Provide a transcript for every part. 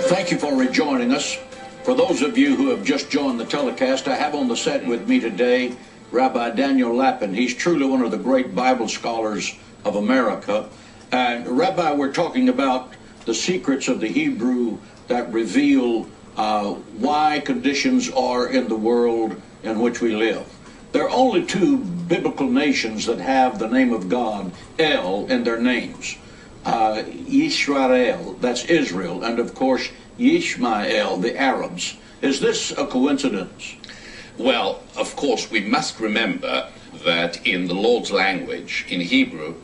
Thank you for rejoining us. For those of you who have just joined the telecast, I have on the set with me today Rabbi Daniel Lapin. He's truly one of the great Bible scholars of America. And Rabbi, we're talking about the secrets of the Hebrew that reveal why conditions are in the world in which we live. There are only two biblical nations that have the name of God, El, in their names. Israel, that's Israel, and of course Ishmael, the Arabs. Is this a coincidence? Well, of course, we must remember that in the Lord's language, in Hebrew,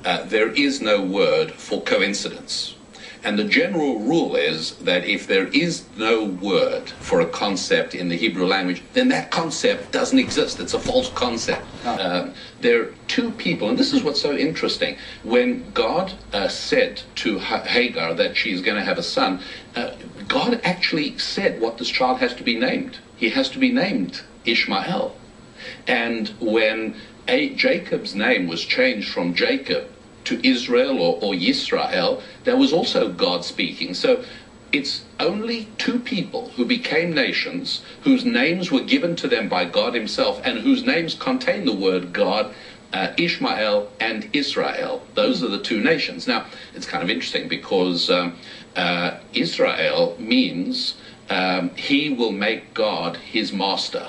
there is no word for coincidence. And the general rule is that if there is no word for a concept in the Hebrew language, then that concept doesn't exist. It's a false concept. There are two people, and this is what's so interesting. When God said to Hagar that she's going to have a son, God actually said what this child has to be named. He has to be named Ishmael. And when Jacob's name was changed from Jacob to Israel or Yisrael, there was also God speaking. So it's only two people who became nations, whose names were given to them by God himself, and whose names contain the word God, Ishmael and Israel. Those are the two nations. Now, it's kind of interesting because Israel means he will make God his master.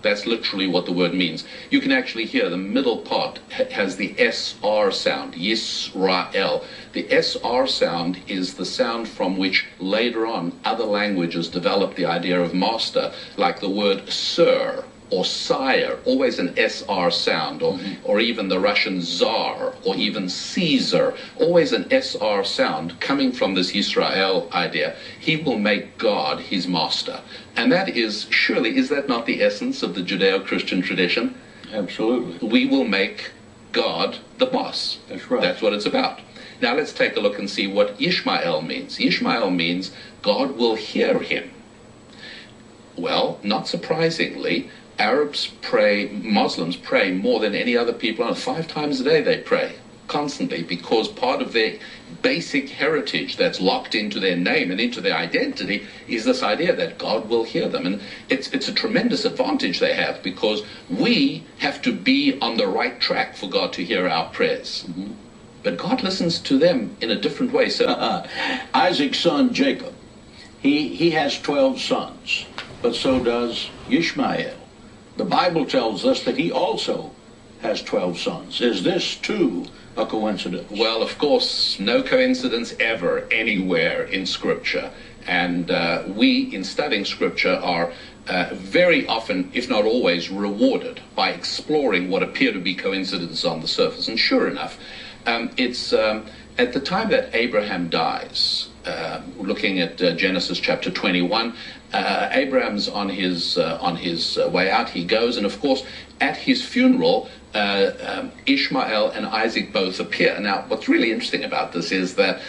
That's literally what the word means. You can actually hear the middle part has the SR sound, Yisrael. The SR sound is the sound from which later on other languages develop the idea of master, like the word sir or sire, always an SR sound, or even the Russian Tsar, or even Caesar, always an SR sound coming from this Yisrael idea. He will make God his master. And that is, surely, is that not the essence of the Judeo-Christian tradition? Absolutely. We will make God the boss. That's right. That's what it's about. Now let's take a look and see what Ishmael means. Ishmael means God will hear him. Well, not surprisingly, Arabs pray, Muslims pray more than any other people on earth. 5 times a day they pray, constantly, because part of their basic heritage that's locked into their name and into their identity is this idea that God will hear them. And it's a tremendous advantage they have, because we have to be on the right track for God to hear our prayers. But God listens to them in a different way. So Isaac's son Jacob, he has 12 sons, but so does Ishmael. The Bible tells us that he also has 12 sons. Is this, too, a coincidence? Well, of course, no coincidence ever anywhere in Scripture. And we, in studying Scripture, are very often, if not always, rewarded by exploring what appear to be coincidences on the surface. And sure enough, it's at the time that Abraham dies, looking at Genesis chapter 21, Abraham's on his way out. He goes, and of course, at his funeral, Ishmael and Isaac both appear. Now, what's really interesting about this is that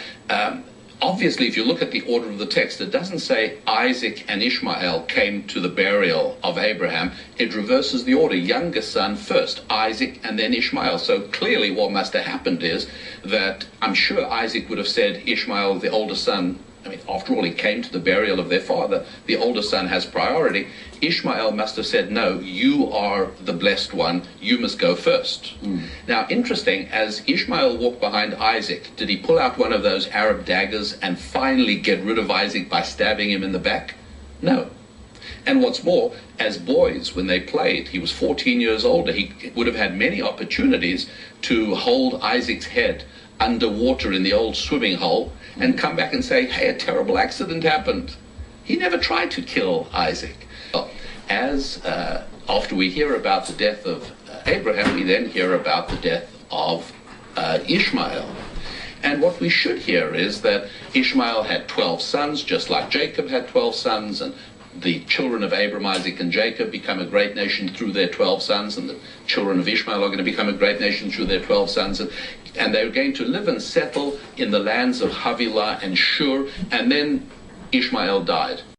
obviously, if you look at the order of the text, it doesn't say Isaac and Ishmael came to the burial of Abraham. It reverses the order. Youngest son first, Isaac, and then Ishmael. So clearly what must have happened is that I'm sure Isaac would have said, Ishmael, the older son, I mean, after all, he came to the burial of their father. The older son has priority. Ishmael must have said, no, you are the blessed one. You must go first. Now, interesting, as Ishmael walked behind Isaac, did he pull out one of those Arab daggers and finally get rid of Isaac by stabbing him in the back? No. And what's more, as boys, when they played, he was 14 years older. He would have had many opportunities to hold Isaac's head underwater in the old swimming hole and come back and say, hey, a terrible accident happened. He never tried to kill Isaac. Well, after we hear about the death of Abraham, we then hear about the death of Ishmael. And what we should hear is that Ishmael had 12 sons, just like Jacob had 12 sons, and the children of Abraham, Isaac, and Jacob become a great nation through their 12 sons, and the children of Ishmael are going to become a great nation through their 12 sons, and they're going to live and settle in the lands of Havilah and Shur, and then Ishmael died.